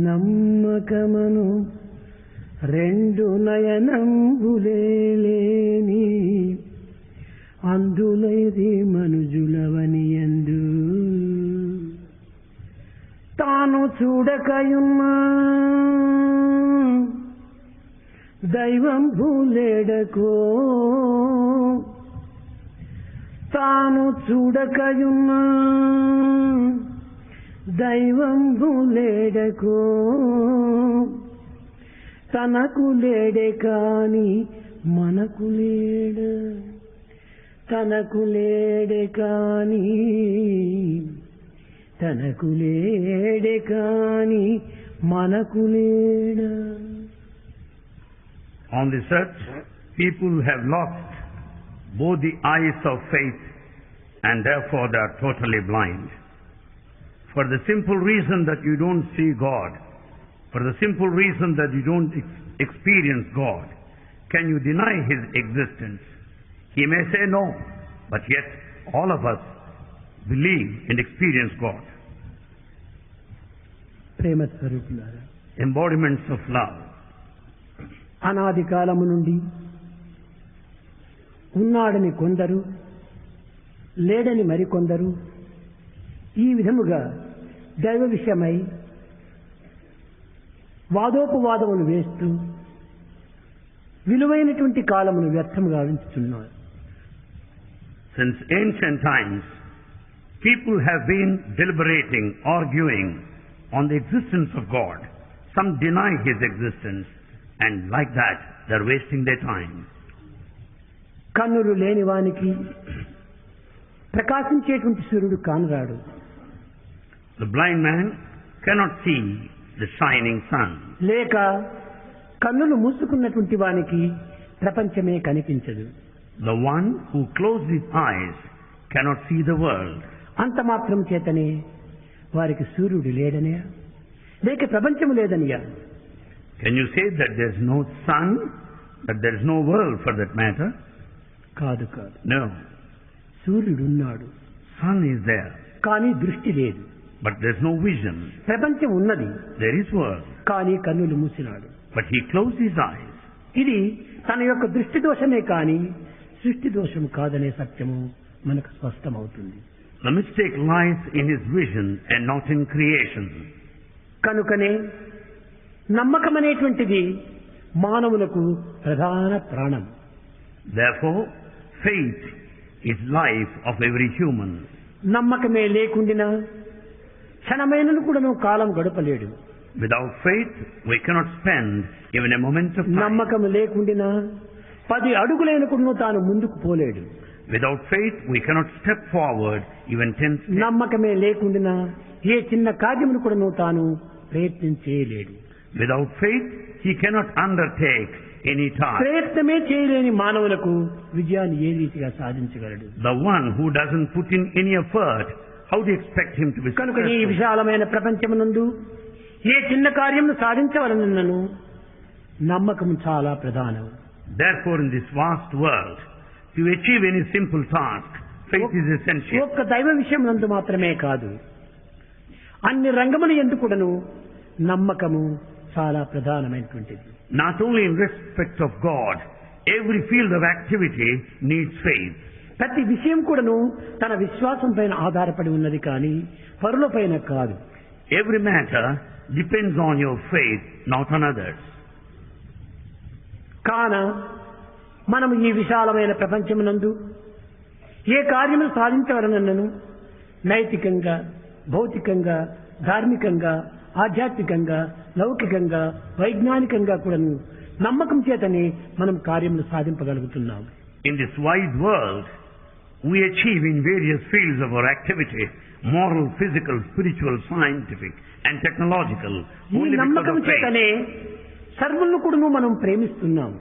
నమ్మకమను రెండు నయనంబులేని అందులైది మనుజులవనియందు తాను చూడకయున్నా దైవం భూలేడకో తాను చూడకయున్నా దైవం భూలేడకో తనకు లేడే కాని మనకు లేడ తనకు లేడే కాని తనకు లేడే కాని మనకు లేడ. On this earth, people have lost both the eyes of faith and therefore they are totally blind. For the simple reason that you don't see God, for the simple reason that you don't experience God, can you deny His existence? He may say no, but yet all of us believe and experience God. ప్రేమ స్వరూపులారా, Embodiments of love. అనాది కాలము నుండి ఉన్నాడని కొందరు, లేడని మరికొందరు ఈ విధముగా దైవ విషయమై వాదోపవాదములు వేస్తూ విలువైనటువంటి కాలమును వ్యర్థముగా ఉంచుతున్నారు. Since ancient times, people have been deliberating, arguing on the existence of God. Some deny His existence, and like that, they are wasting their time. కన్నులు లేని వానికి ప్రకాశించేటువంటి సూర్యుడు కానరాడు. The blind man cannot see the shining sun. లేక కన్నులు మూసుకున్నటువంటి వానికి ప్రపంచమే కనిపించదు. The one who closes his eyes cannot see the world. అంత మాత్రం చేతనే వారికి సూర్యుడు లేడనే, లేక ప్రపంచము లేదనియా? Can you say that there is no sun, that there is no world for that matter? కాదు కాదు. No. సూర్యుడున్నాడు, Sun is there, కానీ దృష్టి లేదు. but there is no vision. ప్రపంచం ఉన్నది, There is world, కానీ కన్నులు మూసినాడు. but he closed his eyes. ఇది తన యొక్క దృష్టి దోషమే కానీ సృష్టి దోషం కాదనే సత్యము మనకు స్పష్టమవుతుంది. The mistake lies in his vision and not in creation. కనుకనే నమ్మకం అనేటువంటిది మానవులకు ప్రధాన ప్రాణం. Therefore, faith is life of every human. నమ్మకమే లేకుండినా క్షణమైనను కూడాను కాలం గడపలేడు. Without faith, we cannot spend even a moment of time. నమ్మకం లేకుండినా 10 అడుగులైన కూడాను తాను ముందుకు పోలేడు. Without faith, we cannot step forward even 10 steps. నమ్మకమే లేకుండినా ఏ చిన్న కార్యమును కూడాను తాను ప్రయత్నించేయలేడు. Without faith, he cannot undertake any task. ప్రయత్నమే చేయలేని మానవులకు విజయాన్ని ఏ రీతిగా సాధించగలడు? The one who doesn't put in any effort, how do you expect him to be కనుక ఈ successful? విశాలమైన ప్రపంచమునందు ఏ చిన్న కార్యమును సాధించవలనను నమ్మకం చాలా ప్రధానం. Therefore, in this vast world, to achieve any simple task, faith is essential. ఒక్క దైవ విషయం నందు మాత్రమే కాదు, అన్ని రంగముల యందు కూడాను నమ్మకము చాలా ప్రధానమైనటువంటిది. Not only in respect of God, every field of activity needs faith. ప్రతి విషయం కూడాను తన విశ్వాసం పైన ఆధారపడి ఉన్నది కానీ పరుల పైన కాదు. Every matter depends on your faith, not on others. కాన మనము ఈ విశాలమైన ప్రపంచమునందు ఏ కార్యమును సాధించవలనను నైతికంగా, భౌతికంగా, ధార్మికంగా, ఆధ్యాత్మికంగా, లౌకికంగా, వైజ్ఞానికంగా కూడాను నమ్మకం చేతనే మనం కార్యములు సాధింపగలుగుతున్నాం. In this wide world, we achieve in various fields of our activity, moral, physical, spiritual, scientific and technological, ఈ only because నమ్మకం of faith. చేతనే సర్వులను కూడాను మనం ప్రేమిస్తున్నాం.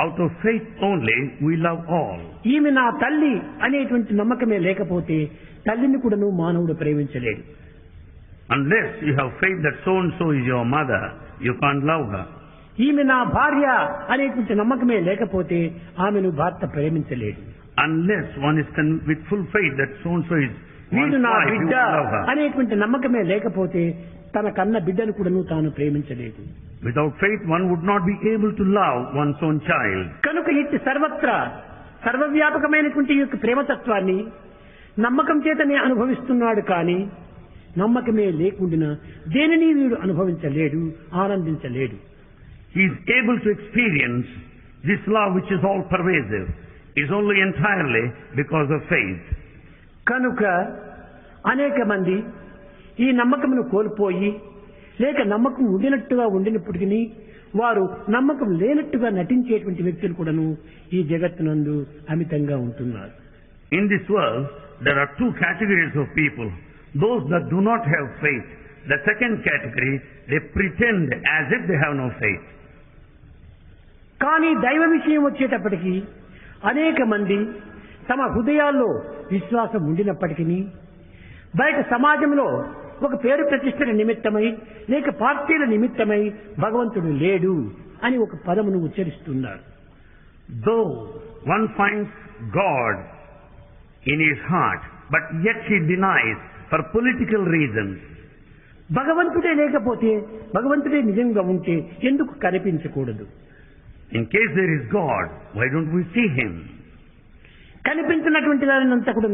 Out of faith only, we love all. ఈమె నా తల్లి అనేటువంటి నమ్మకమే లేకపోతే తల్లిని కూడాను మానవుడు ప్రేమించలేడు. Unless you have faith that so-and-so is your mother, you can't love her. ఈమె నా భార్య అనేటువంటి నమ్మకమే లేకపోతే ఆమెను భర్త ప్రేమించలేడు. Unless one is with full faith that so-and-so is one's వీడు నా wife, you బిడ్డ will love her. అనేటువంటి నమ్మకమే లేకపోతే తన కన్న బిడ్డను కూడాను తాను ప్రేమించలేదు. Without faith, one would not be able to love one's own child. కనుక ఇట్టి సర్వవ్యాపకమైనటువంటి ఈ యొక్క ప్రేమతత్వాన్ని నమ్మకం చేతనే అనుభవిస్తున్నాడు కానీ నమ్మకమే లేకుండా దేనిని వీడు అనుభవించలేడు, ఆనందించలేడు. He is able to experience this love which is all pervasive is only entirely because of faith. కనుక అనేక మంది ఈ నమ్మకమును కోల్పోయి లేక నమ్మకం ఉండినట్టుగా ఉండినప్పటికీ వారు నమ్మకం లేనట్టుగా నటించేటువంటి వ్యక్తులు కూడాను ఈ జగత్తునందు అమితంగా ఉంటున్నారు. In this world, there are two categories of people. Those that do not have faith. The second category, they pretend as if they have no faith. కానీ దైవ విషయం వచ్చేటప్పటికీ అనేక మంది తమ హృదయాల్లో విశ్వాసం ఉండినప్పటికీ బయట సమాజంలో ఒక పేరు ప్రతిష్టల నిమిత్తమై లేక పార్టీల నిమిత్తమై భగవంతుడు లేడు అని ఒక పదమును ఉచ్చరిస్తున్నారు. Though one finds God in his heart, but yet he denies for political reasons. భగవంతుడే లేకపోతే భగవంతుడే నిజంగా ఉంటే ఎందుకు కనిపించకూడదు? In case there is God, why don't we see him? కనిపించినటువంటి దానినంతా కూడా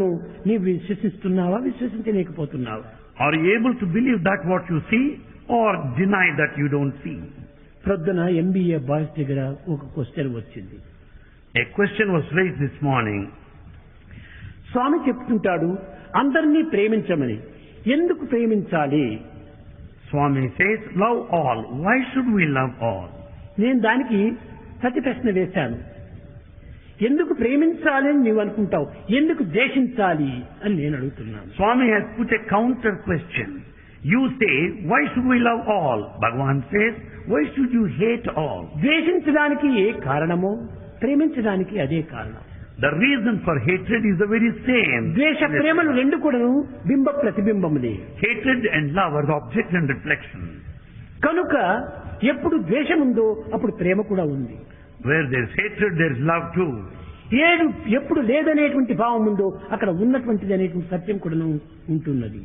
నీవు విశ్వసిస్తున్నావా, విశ్వసించలేకపోతున్నావా? Are you able to believe that what you see or deny that you don't see? ప్రొద్దున MBA బాయ్స్ దగ్గర ఒక క్వశ్చన్ వచ్చింది. A question was raised this morning. స్వామి చెప్తుంటాడు అందరినీ ప్రేమించమని. ఎందుకు ప్రేమించాలి? Swami says, love all. Why should we love all? నేను దానికి ప్రతి ప్రశ్న వేశాను. ఎందుకు ప్రేమించాలి అని నీవు అనుకుంటావు, ఎందుకు ద్వేషించాలి అని నేను అడుగుతున్నాను. Swami has put a counter question. You say, why should we love all? Bhagavan says, why should you hate all? ద్వేషించడానికి ఏ కారణమో ప్రేమించడానికి అదే కారణం. The reason for hatred is the very same. ద్వేష ప్రేమలు రెండు కూడాను బింబ ప్రతిబింబములే. Hatred and love are the object and reflection. కనుక ఎప్పుడు ద్వేషం ఉందో అప్పుడు ప్రేమ కూడా ఉంది. Where there is hatred, there is love too. ఎప్పుడు లేదనేటువంటి భావం ఉందో అక్కడ ఉన్నటువంటిది అనేటువంటి సత్యం కూడా ఉంటున్నది.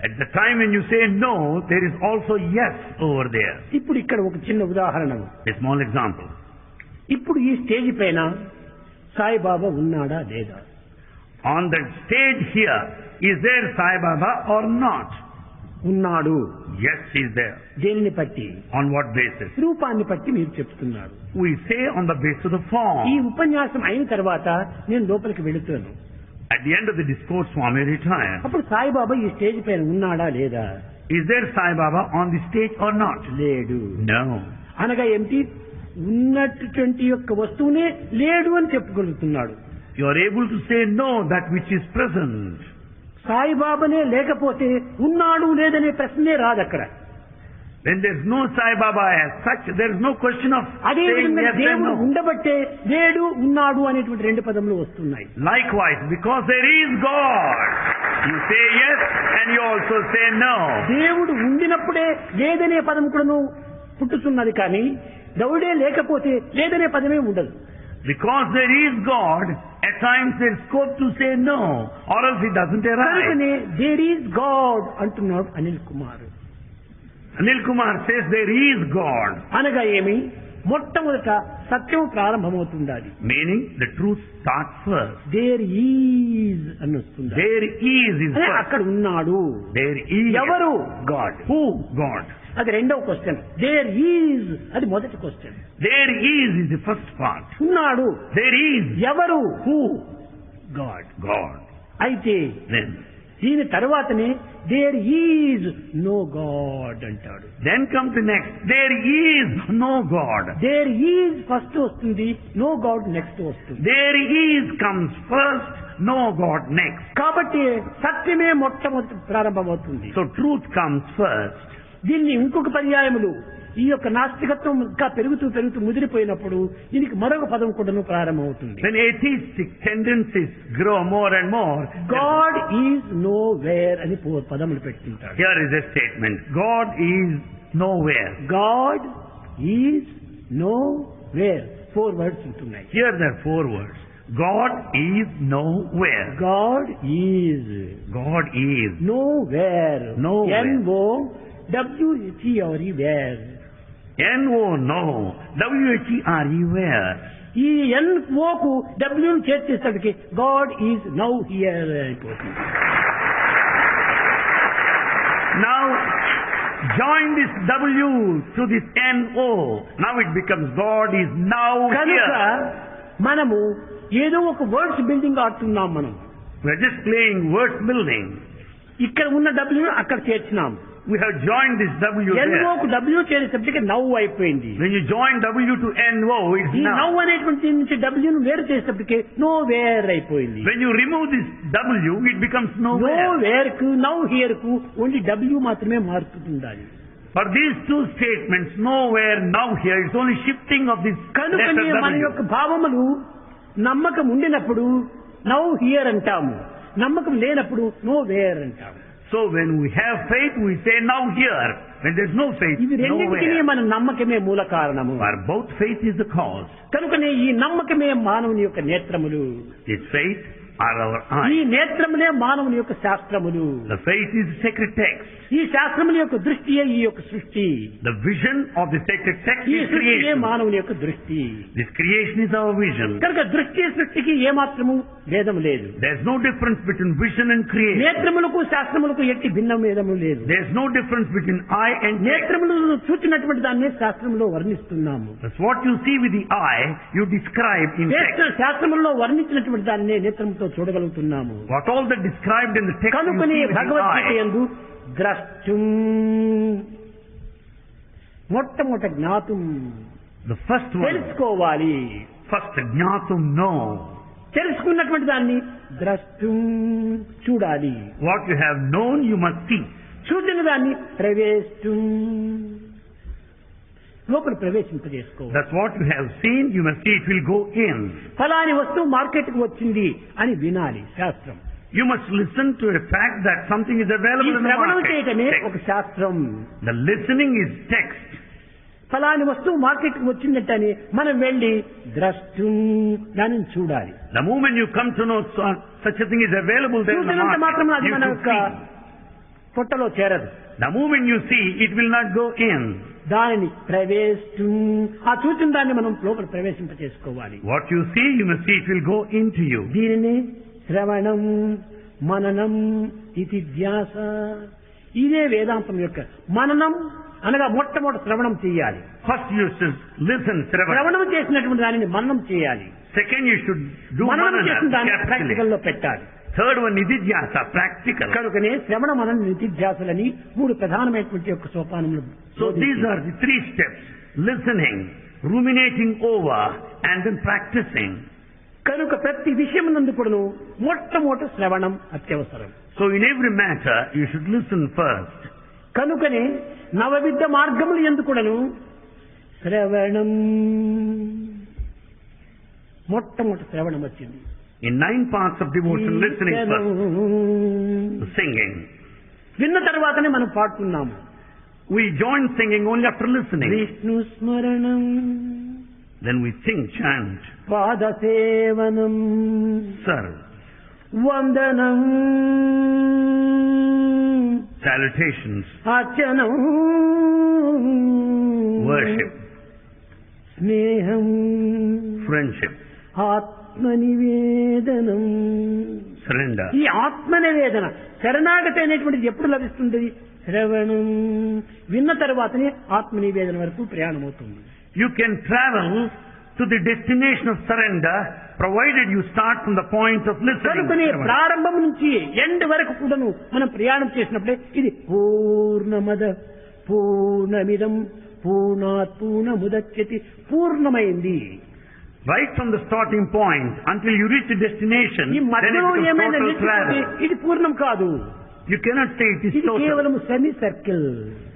At the time when you say no, there is also yes over there. ఇప్పుడు ఇక్కడ ఒక చిన్న ఉదాహరణ, A small example. ఇప్పుడు ఈ స్టేజ్ పైన సాయిబాబా ఉన్నాడా లేదా? On the stage here, is there Sai Baba or not? ఉన్నాడు. Yes, he is there. దేనిని బట్టి? On what basis? రూపాన్ని బట్టి మీరు చెప్తున్నారు. We say on the basis of the form. ఈ ఉపన్యాసం అయిన తర్వాత నేను లోపలికి వెళుతాను. At the end of the discourse, Swami retired. అప్పుడు సాయిబాబా ఈ స్టేజ్ పైన ఉన్నాడా లేదా? Is there Sai Baba on the stage or not? లేడు. No. అనగా ఏమిటి? ఉన్నటువంటి యొక్క వస్తువునే లేడు అని చెప్పుకొలుగుతున్నాడు. You are able to say no, that which is present. సాయిబాబానే లేకపోతే ఉన్నాడు లేదనే ప్రశ్నే రాదు అక్కడ. When there is no Sai Baba as such, there is no question of అదే saying విధంగా yes and దేవుడు no. ఉండబట్టే లేడు ఉన్నాడు అనేటువంటి రెండు పదములు వస్తున్నాయి. Likewise, because there is God, you say yes and you also say no. దేవుడు ఉండినప్పుడే లేదనే పదం కూడాను పుట్టుతున్నది కానీ దేవుడే లేకపోతే లేదనే పదమే ఉండదు. Because there is God, at times there is scope to say no, or else it doesn't arise. కనుకనే దేర్ ఈజ్ గాడ్ అంటున్నాడు Anil Kumar. Anil Kumar says there is God. అనగా ఏమి? మొట్టమొదట సత్యం ప్రారంభమవుతుండాలి. Meaning the truth starts first. There is అని వస్తుంది. There is first. అక్కడ ఉన్నాడు. There is. ఎవరు? గాడ్. Who? God. అది రెండవ క్వశ్చన్. దేర్ ఈజ్ అది మొదటి question. There is the first part. ఉన్నాడు. There is. ఎవరు? Who? గాడ్. God. అయితే Then. దీని తర్వాతనే దేర్ ఈజ్ నో గాడ్ అంటాడు. Then comes the next. There is no God. There is first వస్తుంది, నో గాడ్ నెక్స్ట్ వస్తుంది. There is comes first, no God next. కాబట్టి సత్యమే మొట్టమొదటి ప్రారంభమవుతుంది. So truth comes first. దీన్ని ఇంకొక పర్యాయములు ఈ యొక్క నాస్తికత్వం ఇంకా పెరుగుతూ ముదిరిపోయినప్పుడు దీనికి మరొక పదం కూడా ప్రారంభమవుతుంది. When atheistic tendencies grow more and more, God is no wear అని పదములు పెట్టుకుంటాడు. here is a statement. God is nowhere. God is no where 4 words ఉంటున్నాయి. Here there are 4 words. God is nowhere. God is God is no where. Nowhere. WHERE where. NO, no. WHERE where. ఈ NOకు W చేర్చేసరికి God is now here అయిపోతుంది. Now join this W to this NO. Now it becomes God is now కనుక here. మనము ఏదో ఒక words building ఆడుతున్నాం. మనం We are just playing word building. ఇక్కడ ఉన్న W అక్కడ చేర్చినాం. We have joined this W there. NOకు W చేరేసరికి నవ్వు అయిపోయింది. When you join W to NO, it's ఈ now. నవ్వు అనేటువంటి నుంచి W ను వేరు చేసేటప్పటికి నో వేర్ అయిపోయింది. When you remove this W, it becomes no nowhere. Where కు నౌ హియర్ కు ఓన్లీ W మాత్రమే మారుతుండాలి. For these two statements, nowhere, now here, it's only shifting of this కనుకనే letter మన W. యొక్క భావములు నమ్మకం ఉండినప్పుడు నౌ హియర్ అంటాము, నమ్మకం లేనప్పుడు నో వేర్ అంటాము. So when we have faith, we say now here. When there's no faith, ఇది రెండింటికి nowhere. మన నమ్మకమే మూల కారణము. For both faith is the cause. కనుకనే ఈ నమ్మకమే మానవుని యొక్క నేత్రములు. This faith are our ఈ eyes. నేత్రములే మానవుని యొక్క శాస్త్రములు. The faith is the sacred text. ఈ శాస్త్రముల యొక్క దృష్టియే ఈ యొక్క సృష్టి. The vision of the sacred text ఈ is సృష్టియే creation. మానవుని యొక్క దృష్టి. This creation is our vision. కనుక దృష్టి సృష్టికి ఏమాత్రము భేదం లేదు. There's no difference between vision and creation. నేత్రములకు శాస్త్రములకు ఎట్టి భిన్న భేదము లేదు. There's no difference between eye and text. నేత్రములు చూచినటువంటి దాన్ని శాస్త్రంలో వర్ణిస్తున్నాము. That's what you see with the eye, you describe in text. శాస్త్రములో వర్ణించినటువంటి దాన్ని నేత్రంతో చూడగలుగుతున్నాము. What all that described in the text you కనుకనే see with the Bhagavad Gita eye. యందు ద్రష్టుం మొట్టమొదట జ్ఞాతుం The first one, తెలుసుకోవాలి. first జ్ఞాతుం, know. తెలుసుకున్నటువంటి దాన్ని ద్రష్టుం చూడాలి. What you have known, you must see. చూసిన దాన్ని ప్రవేశం లోపల ప్రవేశింపజేసుకోవాలి. That's what you have seen, you must see, it will go in. ఫలాని వస్తువు మార్కెట్కి వచ్చింది అని వినాలి శాస్త్రం. You must listen to a fact that something is ఈ available in the శ్రవణం market. చేయటమే Text. ఒక శాస్త్రం. The listening is text. ఫలాని వస్తువు మార్కెట్కి వచ్చిందంటని మనం వెళ్ళి ద్రష్టుం దానిని చూడాలి. The moment you come to know such a thing is available there in the చూసినంత మాత్రం market, అది you మన should యొక్క see. పొట్టలో చేరదు. The moment you see, it will not go in. దానిని ప్రవేశం ఆ చూసిన దాన్ని మనం లోపల ప్రవేశింపచేసుకోవాలి. What you see, you must see, it will go into you. దీనిని శ్రవణం మననం ఇది ధ్యాస. ఇదే వేదాంతం యొక్క మననం అనగా మొట్టమొదటి శ్రవణం చేయాలి. First you should listen, Sravana. శ్రవణం చేసినటువంటి దానిని మననం చేయాలి. Second you should do మననం manana, చేసిన దాన్ని capitally. ప్రాక్టికల్ లో పెట్టాలి. Third one, nididhyasa, practical. కనుకనే శ్రవణ మనన నిధిధ్యాసలని మూడు ప్రధానమైనటువంటి యొక్క సోపానములు. So these are the three steps: listening, ruminating over, and then practicing. కనుక ప్రతి విషయం నందు కూడాను మొట్టమొదటి శ్రవణం అత్యవసరం. So in every matter, you should listen first. కనుకనే నవవిధ మార్గములు యందు కూడాను శ్రవణం మొట్టమొదటి శ్రవణం వచ్చింది. In 9 parts of devotion, listening first, singing. విన్న తర్వాతనే మనం పాడుతున్నాము. We join singing only after listening. Vishnu స్మరణం Then we sing, chant, పాద సేవనం serve, వందనం salutations, అర్చనం worship, స్నేహం friendship, ఆత్మనివేదనం. surrender. ఈ ఆత్మనివేదన శరణాగతి అనేటువంటిది ఎప్పుడు లభిస్తుంది? శ్రవణం విన్న తర్వాతనే ఆత్మనివేదన వరకు ప్రయాణం అవుతుంది. You can travel to the destination of surrender provided you start from the point of listening. కనుకనే ప్రారంభం నుంచి ఎండ్ వరకు కూడాను మనం ప్రయాణం చేసినప్పుడే ఇది పూర్ణమద పూర్ణమిదం పూర్ణాత్ పూర్ణముదచ్యతి పూర్ణమైంది. Right from the starting point until you reach the destination, ఈ then it మధ్యలో becomes ఏమైనా total నిలిచిపోతే travel. ఇది పూర్ణం కాదు. You cannot say it is ఇది total. కేవలం semi circle.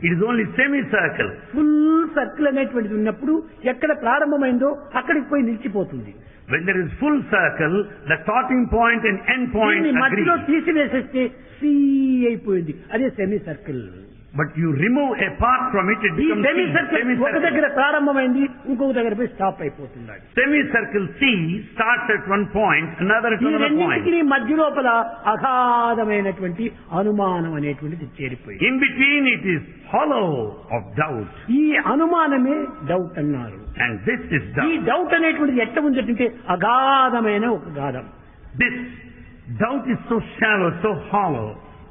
It is only semicircle. Full circle అనేటువంటిది ఉన్నప్పుడు ఎక్కడ ప్రారంభమైందో అక్కడికి పోయి నిలిచిపోతుంది. When there is full circle, the starting point and end point దీన్ని agree. మధ్యలో తీసివేసేస్తే సి అయిపోయింది. అదే semi circle. but you remove a part from it, it ఈ becomes సెమీ C. సర్కిల్ ఒక Semicircle. దగ్గర ప్రారంభమైంది, ఇంకొక దగ్గర పోయి స్టాప్ అయిపోతుంది. Semicircle C starts at one point, another at ఈ another point. రెండింటికి మధ్య లోపల అగాధమైనటువంటి అనుమానం అనేటువంటిది చేరిపోయింది. In between it is hollow of doubt. ఈ అనుమానమే డౌట్ అన్నారు. And this is ఈ doubt. డౌట్ అనేటువంటిది ఎట్ట ఉందంటే అగాధమైన ఒక Gadham. This doubt is so shallow, so hollow.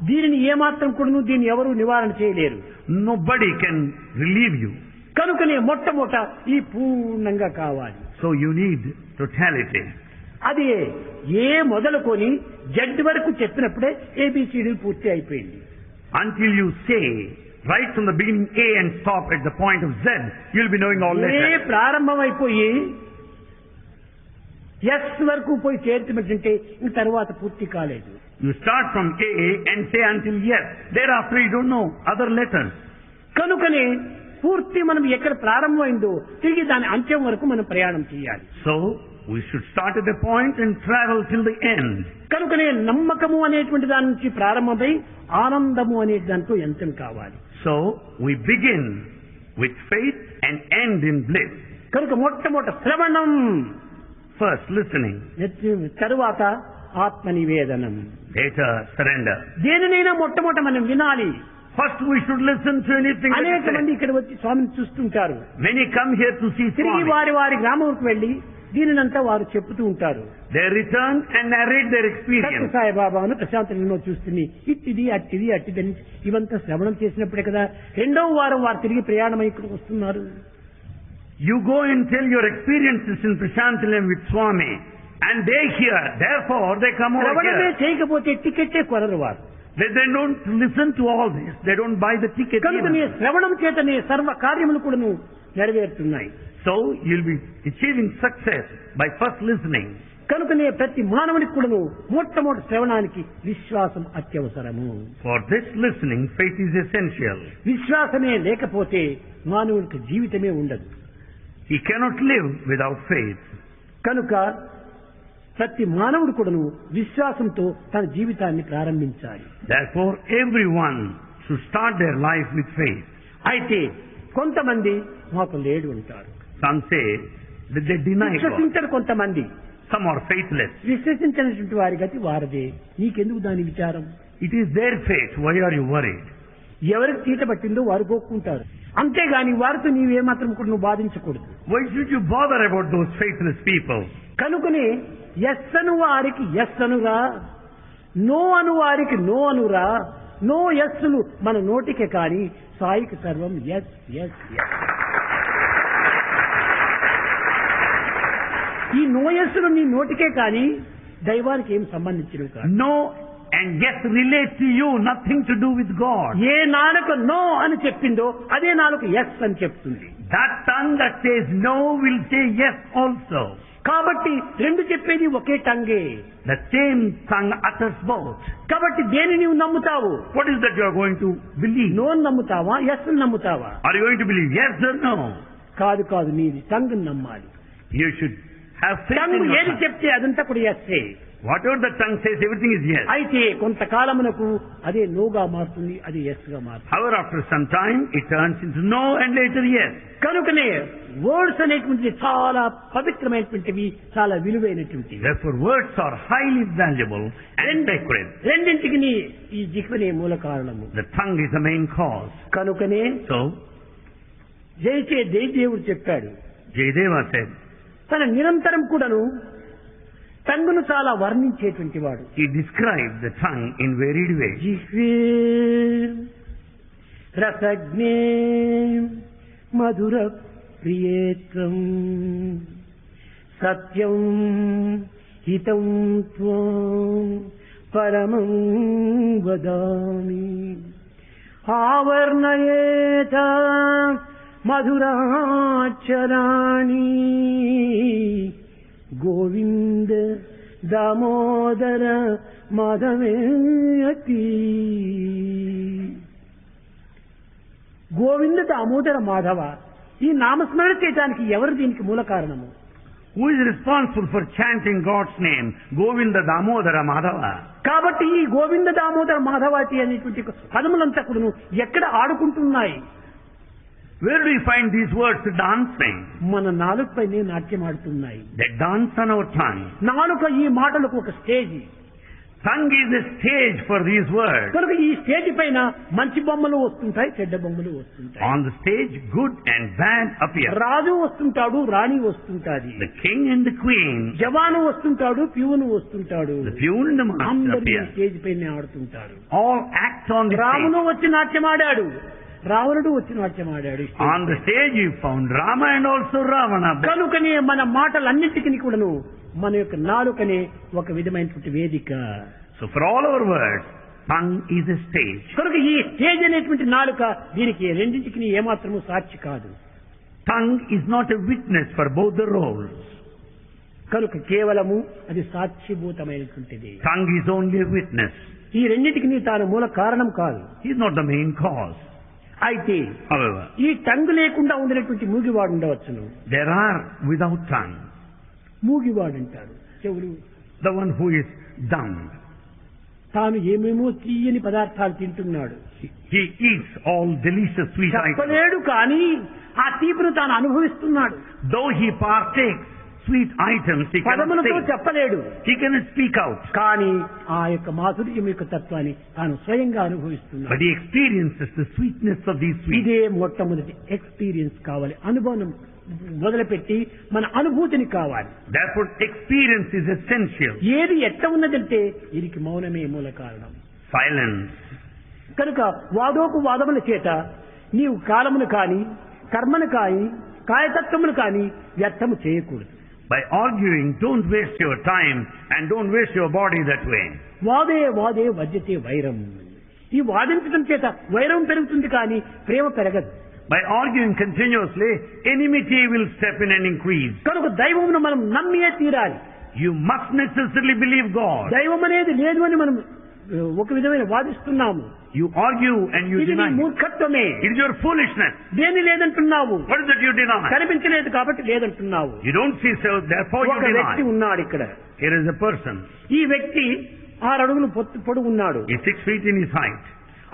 దీనిని ఏమాత్రం కూడాను దీన్ని ఎవరు నివారణ చేయలేరు. Nobody can relieve you. కనుకనే మొట్టమొదట ఈ పూర్ణంగా కావాలి. So you need totality. అది ఏ మొదలుకొని జడ్ వరకు చెప్పినప్పుడే ఏబిసిడీలు పూర్తి అయిపోయింది. Until you say right from the beginning A and stop at the point of Z, you'll be knowing all A letters. ప్రారంభం అయిపోయి ఎస్ వరకు పోయి చేరుతున్నట్టుంటే ఇంక తర్వాత పూర్తి కాలేదు. You start from A and say until yes. Thereafter you don't know other letters. కనుకనే పూర్తి మనం ఎక్కడ ప్రారంభమైందో తిరిగి దాని అంత్యం వరకు మనం ప్రయాణం చేయాలి. So we should start at a point and travel till the end. కనుకనే నమ్మకము అనేటువంటి దాని నుంచి ప్రారంభమై ఆనందము అనే దాంట్లో అంతం కావాలి. So we begin with faith and end in bliss. కనుక మొట్టమొదట శ్రవణం, First listening, తరువాత ఆత్మ నివేదనం. later surrender. దేనినైనా మొట్టమొదట మనం వినాలి. First we should listen to anything that అనేక is మంది said. ఇక్కడ వచ్చి స్వామిని చూస్తుంటారు. Many come here to see తిరిగి Swami. వారి వారి గ్రామంకు వెళ్లి దీనినంతా వారు చెప్తూ ఉంటారు. They return and narrate their Satya experience. సాయిబాబాను ప్రశాంతంలో చూస్తుంది, ఇట్టిది అట్టిది అట్టిదని ఇవంతా శ్రవణం చేసినప్పుడే కదా రెండవ వారం వారు తిరిగి ప్రయాణమై ఇక్కడికి వస్తున్నారు. You go and tell your experiences in Prashantilam with Swami, and they hear. Therefore, they come over శ్రవణమే here. చేయకపోతే టికెట్టే కొనరు వారు. They don't listen to all this. They don't buy the ticket కనుక నీ even. శ్రవణం చేతనే సర్వ కార్యములు కూడా నెరవేరుతున్నాయి. So, you'll be achieving success by first listening. కనుకనే ప్రతి మానవునికి కూడాను మొట్టమొదటి శ్రవణానికి విశ్వాసం అత్యవసరము. For this listening, faith is essential. విశ్వాసమే లేకపోతే మానవునికి జీవితమే ఉండదు. He cannot live without faith. కనుక ప్రతి మానవుడు కూడాను విశ్వాసంతో తన జీవితాన్ని ప్రారంభించాలి. Therefore, everyone should start their life with faith. అయితే కొంతమంది మాకు లేడు అంటారు, Some say that they deny God. విశ్వసించరు. కొంతమంది Some are faithless. విశ్వసించినటువంటి వారి గతి వారదే, నీకెందుకు దాని విచారం? It is their fate. Why are you worried? ఎవరికి తీట పట్టిందో వారు గోక్కుంటారు. అంతేగాని వారితో నీవేమాత్రం కూడా నువ్వు బాధించకూడదు. Why should you bother about those faithless people? కనుకనే ఎస్ అను వారికి ఎస్ అనురా, నో అను వారికి నో అనురా. నో ఎస్సులు మన నోటికే కాని సాయికి సర్వం ఎస్ ఎస్ ఎస్. ఈ నో ఎస్సులు నీ నోటికే కాని దైవానికి ఏం సంబంధించినవి కాదు. No and yes relate to you, nothing to do with God. ఏ నాలుక నో అని చెప్పిందో అదే నాలుక ఎస్ అని చెప్తుంది. That tongue that says no will say yes also. కాబట్టి రెండు చెప్పేది ఒకే టంగే. The same tongue utters both. కాబట్టి దేని నీవు నమ్ముతావు? What is that you are going to believe? No నమ్ముతావా, ఎస్ నమ్ముతావా? Are you going to believe yes or no? కాదు కాదు, నీది టంగ్ నమ్మాలి. You should have faith tongue in your ఏది tongue. చెప్తే అదంతా కూడా essay. Whatever the tongue says, everything is yes. అయితే కొంతకాలమునకు అదే నోగా మారుతుంది, అది ఎస్ గా మారుతుంది. However, after some time, it turns into no and later yes. కనుకనే వర్డ్స్ అనేటువంటిది చాలా పవిత్రమైనటువంటివి, చాలా విలువైనటువంటివి. Therefore, words are highly valuable and sacred. రెండింటికి ఈ జిహ్వనే మూల కారణము. The tongue is the main cause. కనుకనే So, జైచే దేవుడు చెప్పాడు, Jayadeva said, తన నిరంతరం కూడాను టంగును చాలా వర్ణించేటువంటి వాడు. he described the tongue in varied ways. జిహ్వే రసజ్ఞే మధుర ప్రియేత్వం సత్యం హితం త్వం పరమం వదామి ఆవర్ణయేత మధురాచరాణి గోవింద దామోదర మాధవేయతి. గోవింద దామోదర మాధవ, ఈ నామస్మరణ చేయడానికి ఎవరు దీనికి మూల కారణము? Who is responsible for chanting God's name? Govinda, Damodara, Madhava. కాబట్టి ఈ గోవింద దామోదర మాధవాటి అనేటువంటి పదములంతా కూడాను ఎక్కడ ఆడుకుంటున్నాయి? Where do we find these words dancing? మన నాలుకపైనే నాట్యం ఆడుతున్నాయి. They dance on our tongue. నాలుక ఈ మాటలకు ఒక stage. Tongue is the stage for these words. కనుక ఈ స్టేజ్ పైన మంచి బొమ్మలు వస్తుంటాయి, చెడ్డ బొమ్మలు వస్తుంటాయి. On the stage, good and bad appear. రాజు వస్తుంటాడు, రాణి వస్తుంటాది. The king and the queen. జవాను వస్తుంటాడు, ప్యూను వస్తుంటాడు. The peon and the master అందరూ appear. స్టేజ్ పైన ఆడుతుంటారు. All act on the రామును stage. వచ్చి నాట్యం ఆడాడు, రావణుడు వచ్చి నాట్యం ఆడాడు. On the stage you found Rama and also Ravana. కనుకనే మన మాటలన్నింటికి కూడాను మన యొక్క నాలుకనే ఒక విధమైనటువంటి వేదిక. So for all our words, tongue is a stage. కనుక ఈ స్టేజ్ అనేటువంటి నాలుక దీనికి రెండింటికి ఏమాత్రము సాక్షి కాదు. Tongue is not a witness for both the roles. కనుక కేవలము అది సాక్షిభూతమైనటువంటిది. Tongue is only a witness. ఈ రెండింటికి తాను మూల కారణం కాదు. He is not the main cause. అయితే However, ఈ టంగు లేకుండా ఉండినటువంటి మూగివాడు ఉండవచ్చును. there are without tongue. మూగివాడు అంటారు చెవులు. The one who is dumb. తాను ఏమేమో తీయని పదార్థాలు తింటున్నాడు. He eats all delicious sweet items. చెప్పలేడు కానీ ఆ తీపును తాను అనుభవిస్తున్నాడు. Though he partakes sweet items, he cannot పదములతో say. చెప్పలేడు He cannot speak out. కానీ ఆ యొక్క మాధుర్యం యొక్క తత్వాన్ని తాను స్వయంగా అనుభవిస్తున్నాడు. But he experiences the sweetness of these sweets. ఇదే మొట్టమొదటి ఎక్స్పీరియన్స్ కావాలి. అనుభవం మొదలుపెట్టి మన అనుభూతిని కావాలి. Therefore, experience is essential. ఏది ఎట్ట ఉన్నదంటే దీనికి మౌనమే మూల కారణం. Silence. కనుక వాదోపు వాదముల చేత నీవు కాలమును కాని కర్మను కాని కాయతత్వమును కాని వ్యర్థము చేయకూడదు. By arguing, don't waste your time and don't waste your body that way. వాదే వాదే వజ్యతే వైరం. ఈ వాదించడం చేత వైరం పెరుగుతుంది కానీ ప్రేమ పెరగదు. By arguing continuously, enmity will step in and increase. కనుక దైవమును మనం నమ్మియే తీరాలి. You must necessarily believe God. దైవం అనేది లేదు అని మనం ఒక విధమైన వాదిస్తున్నాము. You argue and you ఇది నీ deny. మూర్ఖత్వమే. It is your foolishness. దేని లేదంటున్నావు? What is that you deny? కనిపించలేదు కాబట్టి లేదంటున్నావు. You don't see, so therefore you ఒక వ్యక్తి deny. ఉన్నాడు ఇక్కడ. Here is a person. ఈ వ్యక్తి 6 అడుగులు పొడుగు ఉన్నాడు. He is 6 feet in his height.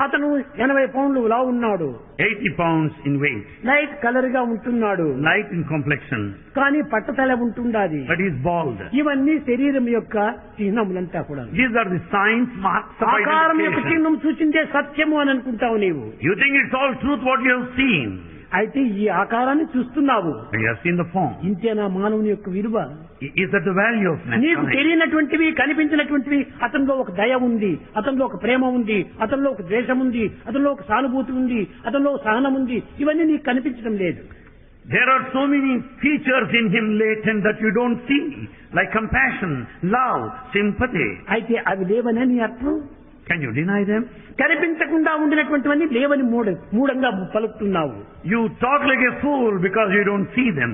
అతను 80 పౌండ్లు లావు ఉన్నాడు. 80 pounds in weight. Light colour గా ఉంటున్నాడు. Light in complexion. కానీ పట్టతల ఉంటుండాది. But he is bald. ఇవన్నీ శరీరం యొక్క చిహ్నములంతా కూడా. These are the signs, marks of ఆకారం యొక్క identification. చిహ్నం చూసిందే సత్యము అని అనుకుంటావు నీవు. You think it's all truth what you have seen. అయితే ఈ ఆకారాన్ని చూస్తున్నావు. And you have seen the form. ఇంతేనా మానవుని యొక్క విలువ? Is that the value of నీకు mankind? తెలియనటువంటివి కనిపించినటువంటివి అతనిలో ఒక దయ ఉంది, అతనిలో ఒక ప్రేమ ఉంది, అతనిలో ఒక ద్వేషం ఉంది, అతనిలో ఒక సానుభూతి ఉంది, అతనిలో ఒక సహనం ఉంది. ఇవన్నీ నీకు కనిపించడం లేదు. There are so many features in him latent that you don't see, like compassion, love, sympathy. అయితే అవి లేవనే నీ అర్థం. Can you deny them? కనిపించకుండా ఉండినటువంటివన్నీ లేవని మూఢంగా పలుకుతున్నావు. You talk like a fool because you don't see them.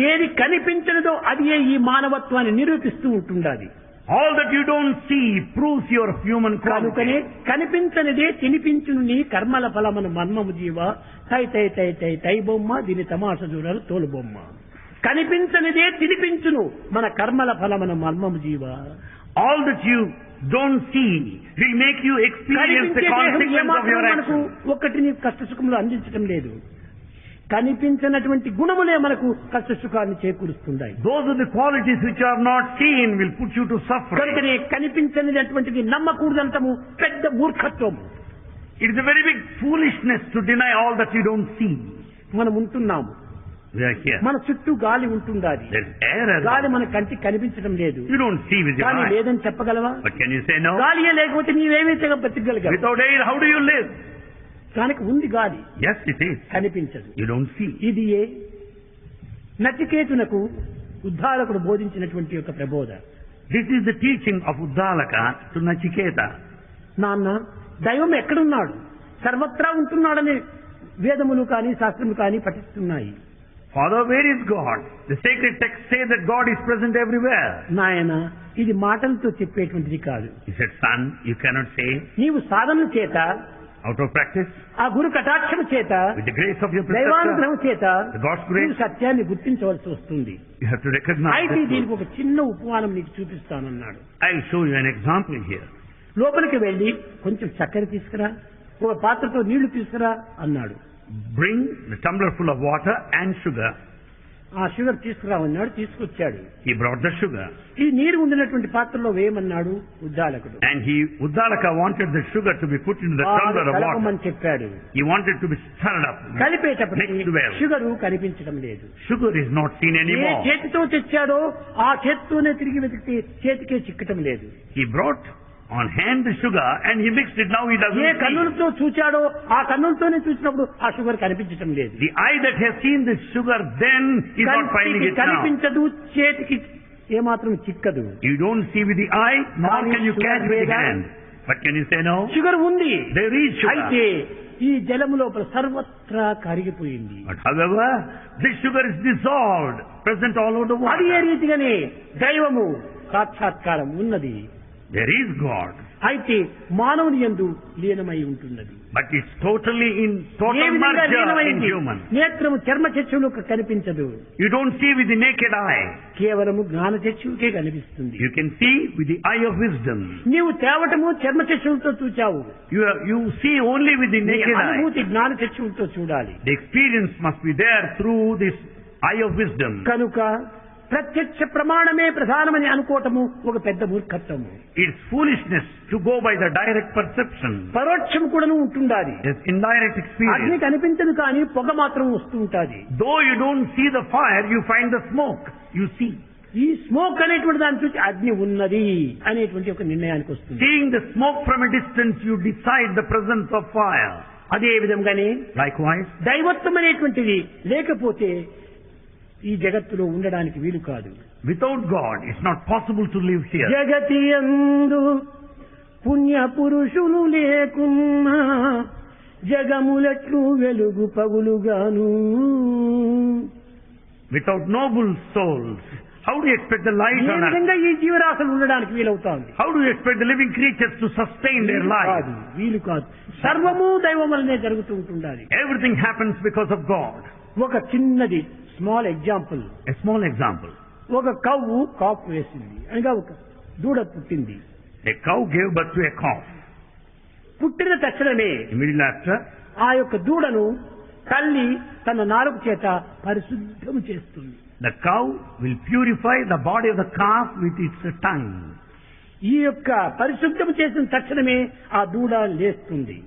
ఏది కనిపించలేదో అది ఈ మానవత్వాన్ని నిరూపిస్తూ ఉంటుండాలి. All that you don't see proves your human కనుకనే quality. కనిపించనిదే తినిపించును నీ కర్మల ఫలమను మర్మము జీవ తై తై తై తై తై బొమ్మ దీని తమాష చూడరు తోలు బొమ్మ. కనిపించనిదే తినిపించును మన కర్మల ఫలమను మర్మము జీవ. All that you don't see will make you experience the consequence of your మనకు action. ఒక్కటి నీ కష్ట సుఖములు అందించడం లేదు. కనిపించినటువంటి గుణములే మనకు కష్ట సుఖాన్ని చేకూరుస్తున్నాయి. Those are the qualities which are not seen will put you to suffering. కనుకనే కనిపించనిటువంటిది నమ్మకూడదంటము పెద్ద మూర్ఖత్వము. It is a very big foolishness to deny all that you don't see. మనం ఉంటున్నాము. We are here. మన చుట్టూ గాలి ఉంటుండాలి. There is air గాలి around. మన కంటికి కనిపించడం లేదు. You don't see with your గాలి eyes. లేదని చెప్పగలవా? But can you say no? గాలియే లేకపోతే నీవేమీ బతికగలవు? Without air, how do you live? దానికి ఉంది గాలి, Yes, it is. కనిపించదు. You don't see. ఇది నచికేతునకు ఉద్ధారకుడు బోధించినటువంటి యొక్క ప్రబోధ. This is the teaching of Uddalaka to Nachiketa. నాన్న దైవం ఎక్కడున్నాడు? సర్వత్రా ఉంటున్నాడని వేదములు కానీ శాస్త్రములు కానీ పఠిస్తున్నాయి. Father, where is God? The sacred texts say that God is present everywhere. నాయన ఇది మాటలతో చెప్పేటువంటిది కాదు. He said, son, you cannot say. నీవు సాధన చేత Out of practice, ఆ గురు కటాక్షము చేత, with the grace of your preceptor, దైవానుగ్రహం చేత the God's grace, నీవు సత్యాన్ని గుర్తించవలసి వస్తుంది. you have to recognize అయితే this దీనికి truth. ఒక చిన్న ఉపమానం నీకు చూపిస్తానన్నాడు. I'll show you an example here. లోపలికి వెళ్లి కొంచెం చక్కెర తీసుకురా, ఒక పాత్రతో నీళ్లు తీసుకురా అన్నాడు. Bring the tumbler full of water and sugar. ఆ షుగర్ తీసుకురామన్నాడు, తీసుకొచ్చాడు. He brought the sugar. ఈ నీరు ఉండినటువంటి పాత్రలో వేయమన్నాడు ఉద్దాలకుడు. And Uddalaka wanted the sugar to be put into the tumbler of water. కలపమని చెప్పాడు. He wanted to be stirred up. కలిపేటప్పటికి Mixed well. Sugar కనిపించడం లేదు. Sugar is not seen A anymore. చేతితో తెచ్చాడో ఆ చేతితోనే తిరిగి వెతికితే చేతికే చిక్కటం లేదు. He brought on hand the sugar and he mixed it. Now he doesn't A see. కన్నులతో చూచాడో ఆ కన్నులతోనే చూసినప్పుడు ఆ షుగర్ కనిపించటం లేదు. The eye that has seen the sugar then is not finding కంటికి it now. కనిపించదు, చేతికి ఏమాత్రం చిక్కదు. You don't see with the eye, nor can you catch with the hand. But can you say no? Sugar ఉంది. There is sugar. అయితే ఈ జలము లోపల సర్వత్రా కరిగిపోయింది. But however, this sugar is dissolved, present all over the అది ఏ water. రీతిగానే దైవము సాక్షాత్కారం ఉన్నది. There is God. అయితే మానవుని యందు లీనమై ఉంటున్నది. But it's totally in A total విధంగా merger in లీనమైంది? human. నేత్రము చర్మ చక్షువులకు కనిపించదు, You don't see with the naked eye. కేవలము జ్ఞాన చక్షువుకే కనిపిస్తుంది. You can see with the eye of wisdom. నీవు తేవటము చర్మ చక్షువులతో చూచావు, You see only with the నీ naked eye. అనుభూతి జ్ఞాన చక్షువులతో చూడాలి. The experience must be there through this eye of wisdom. కనుక ప్రత్యక్ష ప్రమాణమే ప్రధానమని అనుకోవటము ఒక పెద్ద మూర్ఖత్వము. It's foolishness to go by the direct perception. పరోక్షం కూడాను ఉంటుండాలి. It's indirect అగ్ని experience. కనిపించదు కానీ పొగ మాత్రం వస్తూ ఉంటాది. Though you don't see the fire, you find the smoke. You see. ఈ స్మోక్ అనేటువంటి దాన్ని చూసి అగ్ని ఉన్నది అనేటువంటి ఒక నిర్ణయానికి వస్తుంది. Seeing the smoke from a distance, you decide the presence of fire. అదే విధంగానే Likewise, దైవత్వం అనేటువంటిది లేకపోతే ఈ జగత్తులో ఉండడానికి వీలు కాదు. without God, it's not possible to live here. జగతి యందు పుణ్య పురుషులు లేకున్నా జగములట్లు వెలుగు పగులుగాను. Without noble souls, how do you expect the light A on earth? విధంగా ఈ జీవరాశులు ఉండడానికి వీలవుతాంది? How do you expect the living creatures to sustain their lives? వీలు కాదు. సర్వము దైవం వల్లనే జరుగుతూ ఉంటుండాలి. Everything happens because of God. ఒక చిన్నది small example. A small example. ఒక కవ్వు కాపు వేసింది, అనగా ఒక దూడ పుట్టింది. A cow gave birth to a calf. పుట్టిన తక్షణమే Immediately after, ఆ యొక్క దూడను తల్లి తన నాలుక చేత పరిశుద్ధము చేస్తుంది. the cow will purify the body of the calf with its tongue. ఈ యొక్క పరిశుద్ధము చేసిన తక్షణమే ఆ దూడ లేస్తుంది.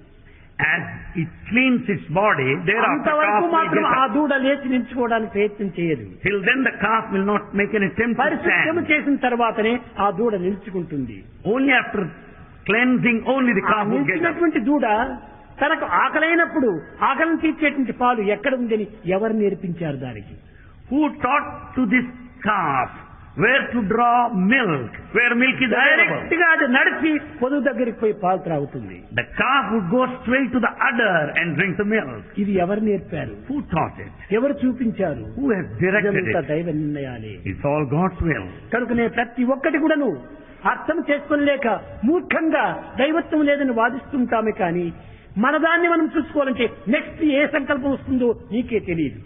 As it cleans its body, thereafter అంతవరకు calf will మాత్రం get ఆ up. దూడ లేచి నిల్చుకోవడానికి ప్రయత్నం చేయదు. Till then the calf will not make an attempt to పరిశుద్ధము stand. చేసిన తర్వాతనే ఆ దూడ నిల్చుకుంటుంది. Only after cleansing, only the ఆ calf will get up. నిల్చినటువంటి దూడ తనకు ఆకలైనప్పుడు ఆకలిని తీర్చేటువంటి పాలు ఎక్కడ ఉందని ఎవరు నేర్పించారు దానికి? Who taught to this calf where to draw milk, where milk is available? Direct గా అది నడిచి పొదుగు దగ్గరికి పోయి పాలు త్రాగుతుంది. The calf would go straight to the udder and drink the milk. ఇది ఎవరు నేర్పారు? Who taught it? ఎవరు చూపించారు? Who has directed ఇదంతా it? దైవ నిర్ణయాలే. It's all God's will. కనుకనే ప్రతి ఒక్కటి కూడాను అర్థం చేసుకోలేక మూర్ఖంగా దైవత్వం లేదని వాదిస్తుంటామే కానీ మన దాన్ని మనం చూసుకోవాలంటే నెక్స్ట్ ఏ సంకల్పం వస్తుందో నీకే తెలియదు.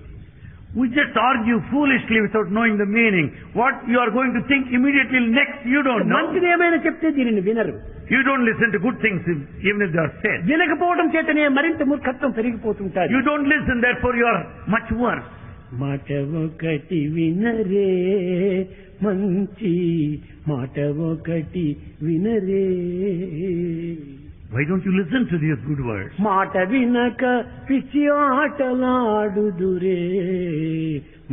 We just argue foolishly without knowing the meaning. What you are going to think immediately next, you don't know. మంచిది ఏమైనా చెప్తే దీనిని వినరు. You don't listen to good things even if they are said. వినకపోవడం చేతనే మరింత మూర్ఖత్వం పెరిగిపోతుంటారు. You don't listen, therefore you are much worse. మాట ఒకటి వినరే మంచి మాట ఒకటి వినరే. Why don't you listen to these good words? మాట వినక పిచ్చి ఆటలాడుదురే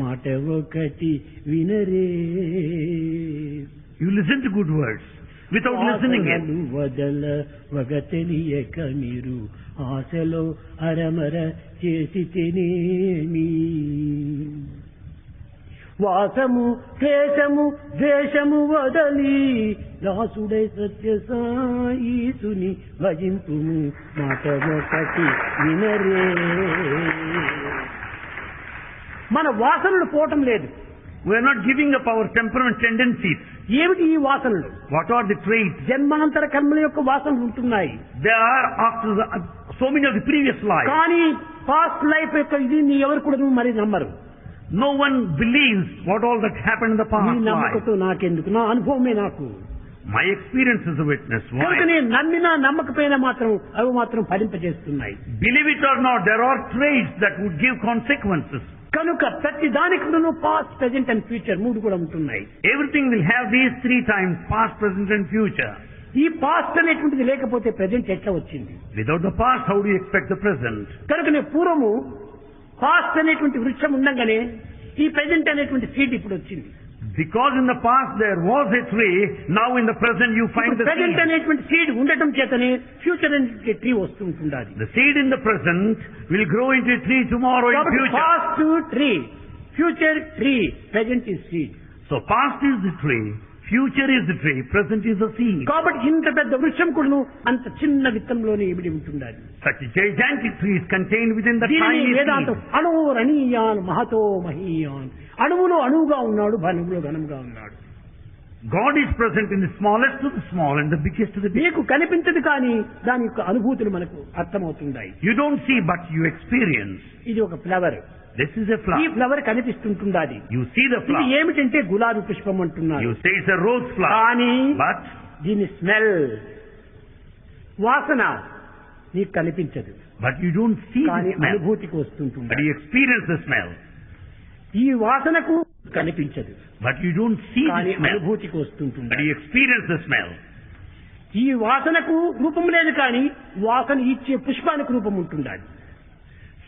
మాట ఒకటి వినరే. You listen to good words without listening it. ఆశలు వదల వగ తెలియక మీరు ఆశలో అరమర చేసి తినేమి. వాసము క్లేశము ద్వేషము వదలి దాసుడై సత్య సాయిసుని భజింపుము మాట ఒకటి వినరే. మన వాసనలు పోవటం లేదు. We are not giving up our temperament tendencies. ఏమిటి ఈ వాసనలు? What are the traits? జన్మాంతర కర్మల యొక్క వాసనలు ఉంటున్నాయి. They are after so many of the previous lives. కానీ పాస్ట్ లైఫ్ యొక్క ఇది నీ ఎవరు కూడా మరి నమ్మరు. No one believes what all that happened in the నీ past life. నమ్మకంతో నాకెందుకు, నా అనుభవమే నాకు. My experience is a witness. కనుక Why? నేను నమ్మినా నమ్మకపోయినా మాత్రం అవి మాత్రం ఫలింపజేస్తున్నాయి. Believe it or not, there are traits that would give consequences. కనుక ప్రతి దానికి పాస్ట్, ప్రెజెంట్ అండ్ ఫ్యూచర్ మూడు కూడా ఉంటున్నాయి. Everything will have these three times, past, present and future. ఈ పాస్ట్ అనేటువంటిది లేకపోతే ప్రెజెంట్ ఎట్లా వచ్చింది? Without the past, how do you expect the present? కనుక నేను పూర్వము పాస్ట్ అనేటువంటి వృక్షం ఉండగానే ఈ ప్రెజెంట్ అనేటువంటి సీడ్ ఇప్పుడు వచ్చింది. Because in the past there was a tree, now in the present you find the present seed. అనేటువంటి సీడ్ ఉండటం చేతనే ఫ్యూచర్ అనేటువంటి ట్రీ వస్తుంటుంది. The seed in the present will grow into a tree tomorrow in future. Past tree, future tree, present is seed. So past is the tree, future is the tree, present is the seed. కాబట్టి ఇంత పెద్ద వృక్షం కూడా అంత చిన్న విత్తంలోనే ఇమిడి ఉంటుండాలి. Such a gigantic tree is contained within the దీనిని tiny వేదాంతం seed. అణువురణీయాన్ మహతో మహీయాన్, అణువులో అణువుగా ఉన్నాడు, ఘనములో ఘనంగా ఉన్నాడు. God is present in the smallest to the small and the biggest to the big. నీకు కనిపించదు కానీ దాని యొక్క అనుభూతులు మనకు అర్థమవుతుంటాయి. You don't see but you experience. ఇది ఒక ఫ్లవర్. This is a ఈ flower. ఫ్లవర్ కనిపిస్తుంటుండాలి. You see the ఇది flower. ఏమిటంటే గులాబీ పుష్పం అంటున్నారు. You say it's a rose flower. కానీ But దీని స్మెల్, వాసన నీకు కనిపించదు you don't see కానీ the smell. అనుభూతికి But వస్తుంటుంది. you experience the smell. ఈ వాసనకు కనిపించదు But you don't see కానీ the smell. అనుభూతికి But వస్తుంటుంది. you experience the smell. ఈ వాసనకు రూపం లేదు కానీ వాసన ఇచ్చే పుష్పానికి రూపం ఉంటుండాలి.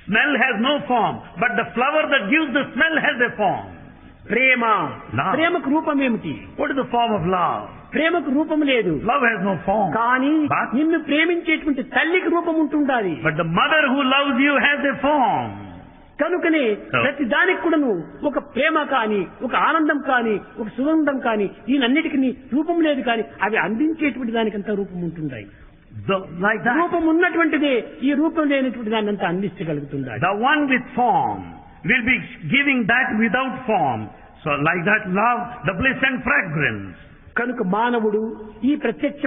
Smell has no form, but the flower that gives the smell has a form. Prema, Love. ప్రేమకు రూపం ఏమిటి? What is the form of love? ప్రేమకు రూపం లేదు Love has no form. కానీ But- నిన్ను ప్రేమించేటువంటి తల్లికి రూపం ఉంటుండాలి. But the mother who loves you has a form. కనుకనే ప్రతి దానికి కూడాను ఒక ప్రేమ కానీ, ఒక ఆనందం కానీ, ఒక సుగంధం కానీ, దీనన్నిటికీ రూపం లేదు కానీ అవి అందించేటువంటి దానికంతా రూపం ఉంటుంటాయి. Like that. రూపం ఉన్నటువంటిదే ఈ రూపం లేనటువంటి దాన్ని అంతా అందించగలుగుతుండాలి. The one with form will be giving that without form. So like that love, the bliss and fragrance. కనుక మానవుడు ఈ ప్రత్యక్ష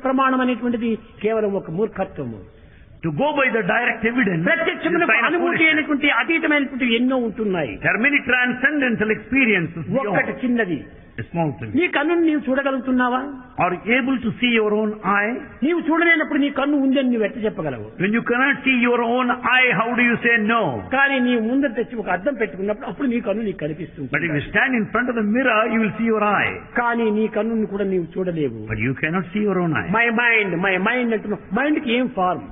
ప్రమాణం అనేటువంటిది కేవలం ఒక మూర్ఖత్వము. To go by the direct evidence, is a ప్రత్యక్షమునకు sign of అనుభూతి foolishness. అయినటువంటి అతీతమైనటువంటి ఎన్నో ఉంటున్నాయి. There are many transcendental experiences ఒక్కటి beyond చిన్నది, a small thing. నీ కన్నును నీవు చూడగలుగుతున్నావా? Are you able to see your own eye? నీవు చూడలేనప్పుడు నీ కన్ను ఉందని నువ్వు ఎట్ట చెప్పగలవు? When you cannot see your own eye, how do you say no? కానీ నీవు ముందర తెచ్చి ఒక అద్దం పెట్టుకున్నప్పుడు అప్పుడు నీ కన్ను నీకు But if కనిపిస్తుంది. you stand in front of the mirror, you will see your eye. కానీ నీ కన్నుని కూడా నీవు చూడలేవు. But you cannot see your own eye. My mind అంటున్నావు. మైండ్ కి ఏం form?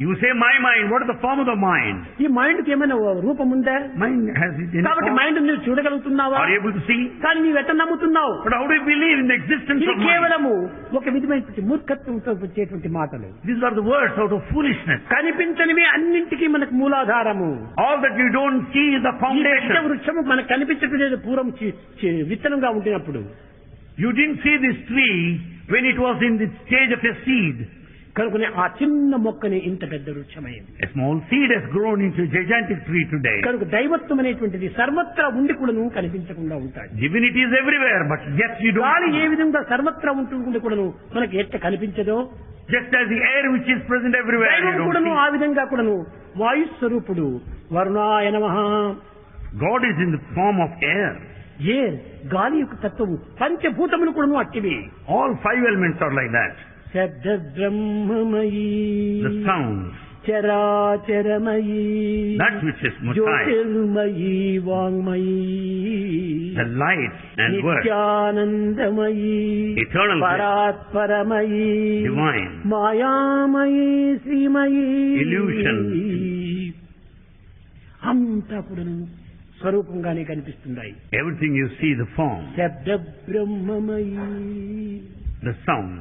You say my mind. What is the form of the mind? ఈ mind కి ఏమైనా రూపం ఉందా? Mind has it in కాబట్టి form? మైండ్ నువ్వు చూడగలుగుతున్నావా? Are you able to see? కానీ నీవు ఎట్ట నమ్ముతున్నావు? But how do you believe in the existence ఇది of mind? కేవలము ఒక విధమైనటువంటి మూర్ఖత్వంతో వచ్చేటువంటి మాటలు. These are the words out of foolishness. కనిపించనివి అన్నింటికీ మనకు మూలాధారము. All that you don't see is the ఈ పెద్ద foundation. వృక్షము మనకు కనిపించట్లేదు పూర్వం విత్తనంగా ఉండినప్పుడు. You didn't see this tree when it was in the stage of a seed. కనుకనే ఆ చిన్న మొక్కని ఇంత పెద్ద వృక్షమైంది. A small seed has grown into a gigantic tree today. కనుక దైవత్వం అనేటువంటిది సర్వత్రా ఉండి కూడాను కనిపించకుండా ఉంటాడు. Divinity is everywhere, but yet you don't గాలి ఏ see. విధంగా సర్వత్రా ఉంటుండే కూడాను మనకి ఎట్ట కనిపించదో, Just as the air which is present everywhere, you దైవం don't కూడాను see. ఆ విధంగా కూడాను వాయు స్వరూపుడు. వరుణాయ నమః. God is in the form of air. ఏర్, గాలి యొక్క తత్వము. పంచభూతములు కూడాను అట్టివి. All five elements are like that. శబ్ద బ్రహ్మమయీ, The sound, చరాచరమయీ, that which is mutai, Jyothirmayi వాంగ్మయీ, the light and word, నిత్యానందమయీ, eternal bliss, పరాత్పరమయీ, divine, మాయామయీ, శ్రీమయీ, Illusion. అంతా కూడా స్వరూపంగానే కనిపిస్తున్నాయి. everything you see, the form, శబ్ద బ్రహ్మమయీ, the sound.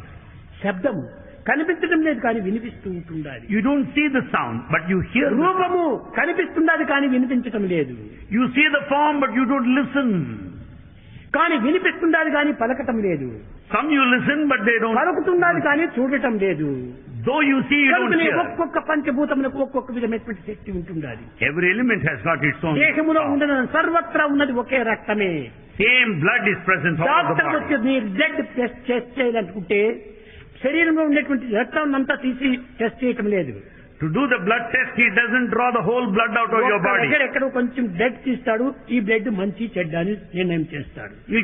శబ్దము కనిపించడం లేదు కానీ వినిపిస్తూ ఉంటుండాలి. You don't see the sound, but you hear the sound. రూపము కనిపిస్తున్నది కానీ వినిపించటం లేదు. You see the form, but you don't listen. కానీ వినిపిస్తున్నది కానీ పలకటం లేదు. Some you listen, but they don't. పలుకుతున్నది కానీ చూడటం లేదు. Though you see, you don't కనుకనే hear. ఒక్కొక్క పంచభూతములకు ఒక్కొక్క విధమైనటువంటి శక్తి ఉంటుండాలి. Every element has got its own దేహములో power. ఉండడం సర్వత్రా ఉన్నది ఒకే రక్తమే. Same blood is present all over the doctor body. వచ్చి మీరు బ్లడ్ టెస్ట్ చేయాలనుకుంటే శరీరంలో ఉండేటువంటి రక్తం అంతా తీసి టెస్ట్ చేయటం లేదు. To do the blood test, he doesn't draw the whole blood out of your body. ఎక్కడో కొంచెం బ్లడ్ తీస్తాడు, ఈ బ్లడ్ మంచి చెడ్డ అని నిర్ణయం చేస్తాడు. You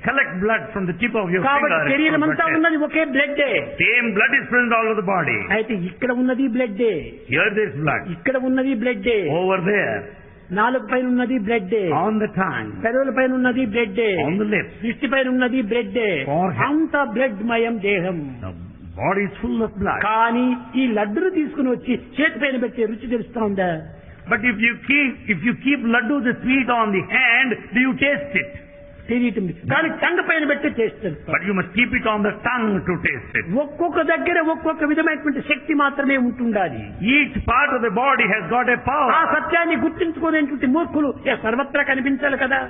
collect blood from the tip of your కాబట్టి finger. శరీరం అంతా ఉన్నది ఒకే blood. Same blood is present all over the body. అయితే ఇక్కడ ఉన్నది blood, Here there is blood. ఇక్కడ ఉన్నది బ్లడ్, Over there. నాలుగు పైన ఉన్నది బ్లడ్, On the tongue. పెదవుల పైన ఉన్నది బ్లడ్, On the lips. దృష్టి పైన ఉన్నది బ్లడ్. Forehead. అంత బ్లడ్ మయం దేహం. The body is full of blood. కానీ ఈ లడ్డును తీసుకుని వచ్చి చేతి పైన పెట్టే రుచి తెలుస్తా ఉందా? But if you keep laddu, the sweet on the hand, do you taste it? తెలియటం కానీ టంగ్ పైన పెట్టి చేస్తారు. But you must keep it on the tongue to taste it. ఒక్కొక్క దగ్గర ఒక్కొక్క విధమైనటువంటి శక్తి మాత్రమే ఉంటుండాలి. Each part of the body has got a power. ఆ సత్యాన్ని గుర్తించుకునేటువంటి మూర్ఖులు సర్వత్రా కనిపించాలి కదా.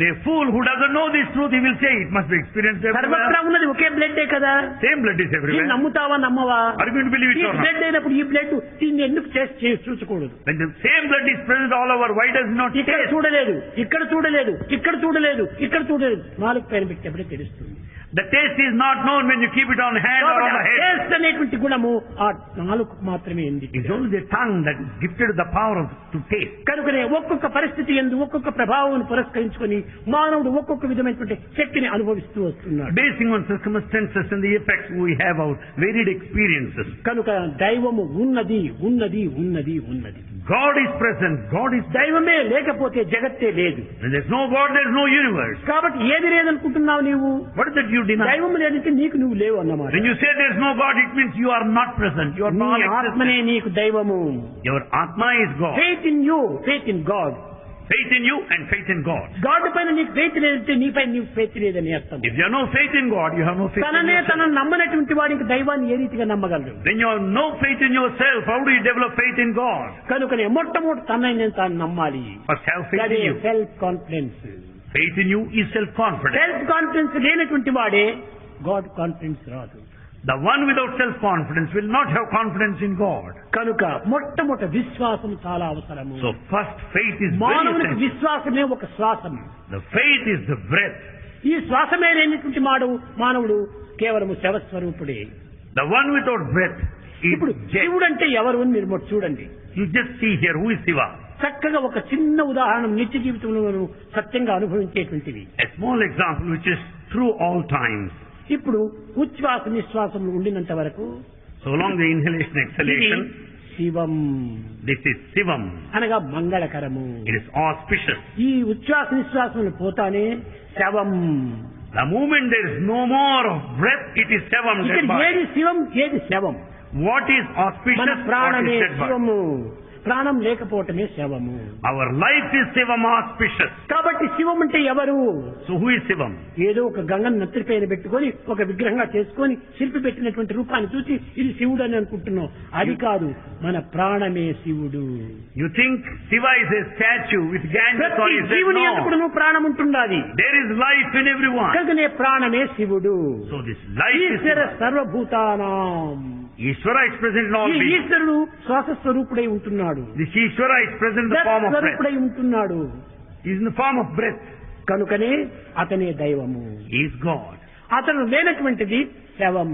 A fool who doesn't know this truth, he will say it must be experienced సర్వత్రా everywhere. ఉన్నది ఒకే బ్లడ్ కదా. Same blood is దీన్ని everywhere. నమ్ముతావా నమ్మవా? Are you going to believe it ఈ or not? బ్లడ్ అయినప్పుడు ఈ బ్లడ్ దీన్ని ఎందుకు టెస్ట్ చేసి చూసుకోకూడదు? When the same blood is present all over, why does it not ఇక్కడ taste? చూడలేదు, ఇక్కడ చూడలేదు, ఇక్కడ చూడలేదు, ఇక్కడ చూడలేదు, నాలుగు పైన పెట్టేప్పుడే తెలుస్తుంది. The taste is not known when you keep it on hand or on the head. Taste అనేటువంటి గుణము ఆ నాలుగు మాత్రమే ఉంది. It's only the tongue that is gifted the power to taste. కనుకనే ఒక్కొక్క పరిస్థితి యందు ఒక్కొక్క ప్రభావం పురస్కరించుకొని మానవుడు ఒక్కొక్క విధమైనటువంటి శక్తిని అనుభవిస్తూ వస్తున్నాడు. Basing on circumstances and the effects we have our varied experiences. కనుక దైవము ఉన్నది ఉన్నది ఉన్నది ఉన్నది. God is present. God is దైవమే లేకపోతే జగత్తే లేదు. When there's no God, there's no universe. కాబట్టి ఏది లేదనుకుంటున్నావు నీవు? What is that you deny? దైవం లేదంటే నీకు నువ్వు లేవు అన్నమాట. When you say there's no God, it means you are not present. You are నీ non-existent. ఆత్మనే నీకు దైవము. Your Atma is God. Faith in you, faith in God. Faith in you and faith in God. God పైన నీకు faith లేదంటే నీ పైన నీకు ఫెయిత్ లేదని అర్థం. If you have no faith in God, you have no faith in తననే yourself. తనను నమ్మనటువంటి వాడికి దైవాన్ని ఏ రీతిగా నమ్మగలడు? When you have no faith in yourself, how do you develop faith in God? కనుకనే మొట్టమొదటి తనని తాను నమ్మాలి. First have faith అదే in you. Self confidence. Faith in you is self-confidence. Self confidence లేనటువంటి వాడే గాడ్ కాన్ఫిడెన్స్ రాదు. The one without self-confidence will not have confidence in God. కనుక మొట్టమొదటి విశ్వాసం చాలా అవసరము. So first faith is very మానవునికి essential. విశ్వాసమే ఒక శ్వాసం. The faith is the breath. ఈ శ్వాసమే లేనటువంటి మానవుడు కేవలము శవస్వరూపుడే. The one without breath is ఇప్పుడు dead. శివుడు అంటే ఎవరు అని మీరు మొదట చూడండి. You just see here who is Shiva. చక్కగా ఒక చిన్న ఉదాహరణ నిత్య జీవితంలో మనం సత్యంగా అనుభవించేటువంటివి. A small example which is true all times. ఇప్పుడు ఉచ్ఛ్వాస నిశ్వాసములు ఉండినంత వరకు So long the inhalation, exhalation, Shivam this is Shivam. అనగా మంగళకరము. It is auspicious. ఈ ఉచ్ఛ్వాస నిశ్వాసములు పోతానే శవం. The moment there is no more of breath, it is Shivam, ఇక్కడ dead body. ఏది శివం ఏది శవం? What is auspicious? మన What ప్రాణమే is dead body? శివము. ప్రాణం లేకపోవటమే శవము. Our life is Shivam auspicious. కాబట్టి శివం అంటే ఎవరు? So who is Shivam? ఏదో ఒక గంగను నెత్తిపైన పెట్టుకొని ఒక విగ్రహంగా చేసుకొని శిల్పి పెట్టినటువంటి రూపాన్ని చూసి ఇది శివుడు అని అనుకుంటున్నాం. అది కాదు, మన ప్రాణమే శివుడు. You think Shiva is a statue with Ganges on ప్రతి his head? జీవుని No. ఎందుకు ప్రాణం ఉంటున్నది. There is life in everyone. కనుకనే ప్రాణమే శివుడు. So this life is Eshwara Shiva. సర్వభూతానాం. Ishvara is present in all ఈ beings. ఈశ్వరుడు శ్వాస స్వరూపుడై ఉంటున్నాడు. This Ishvara is present in the form of breath. స్వరూపుడై ఉంటున్నాడు. He is in the form of breath. కనుకనే అతనే దైవము. He is God. అతను లేనటువంటిది శవం.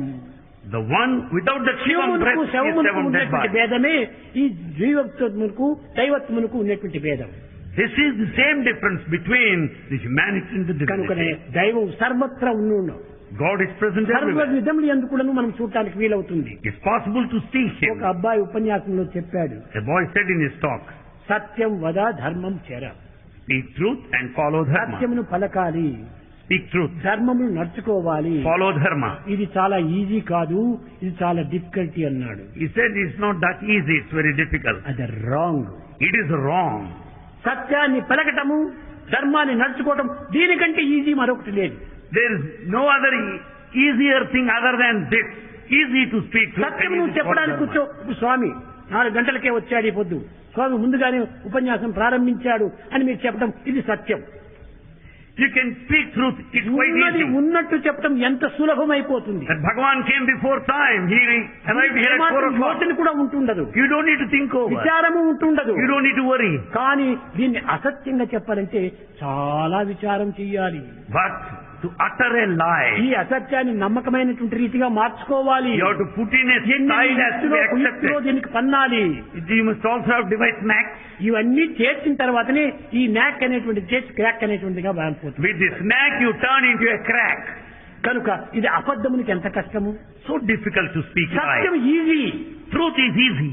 The one without the Shivam breath శివమునకు is శవమునకు Shivam, dead ఉన్నటువంటి body. భేదమే ఈ జీవత్వమునకు దైవత్వమునకు ఉన్నటువంటి భేదం. This is the same difference between the humanity and the కనుకనే divinity. దైవం సర్వత్రా ఉన్ను. God is present సర్వ everywhere. విధములు ఎందుకు మనం చూడటానికి వీలవుతుంది. It's possible to see ఒక Him. అబ్బాయి ఉపన్యాసంలో చెప్పాడు, The boy said in his talk, సత్యం వద ధర్మం చెర. speak truth and follow dharma. సత్యమును పలకాలి, Speak truth, ధర్మమును నడుచుకోవాలి. follow dharma. ఇది చాలా ఈజీ కాదు, ఇది చాలా డిఫికల్టీ అన్నాడు. He said it's not that easy, it's very difficult. అది రాంగ్. It is wrong. సత్యాన్ని పలకటము, ధర్మాన్ని నడుచుకోవటం దీనికంటే ఈజీ మరొకటి లేదు. There is no other easier thing other than this. Easy to speak truth. Satyam and నువ్వు easy to follow చెప్పడానికి dharma. కూర్చో. ఇప్పుడు స్వామి 4 గంటలకే వచ్చాడు ఈ పొద్దు, స్వామి ముందుగానే ఉపన్యాసం ప్రారంభించాడు అని మీరు చెప్పడం ఇది సత్యం. You can speak truth. It's quite ఉన్నది easy. ఉన్నట్టు చెప్పడం ఎంత సులభమైపోతుంది. That Bhagavan came before time. He arrived here at 4 o'clock. యోచన కూడా ఉంటుండదు, You don't need to think over. విచారము ఉంటుండదు. You don't need to worry. కానీ దీన్ని అసత్యంగా చెప్పాలంటే చాలా విచారం చెయ్యాలి. But to utter a lie. ఈ అసత్యాన్ని నమ్మకమైనటువంటి రీతిగా మార్చుకోవాలి. You have to put in a side as to be accepted. దీనికి పన్నాలి. You must also have device knacks. ఇవన్నీ చేర్చిన తర్వాతనే ఈ నాక్ అనేటువంటి చేర్చి క్రాక్ అనేటువంటిగా మారిపోతుంది. With this knack you turn into a crack. కనుక ఇది అబద్ధమునికి ఎంత కష్టము. So difficult to speak Satyam lies. Easy. Truth is easy.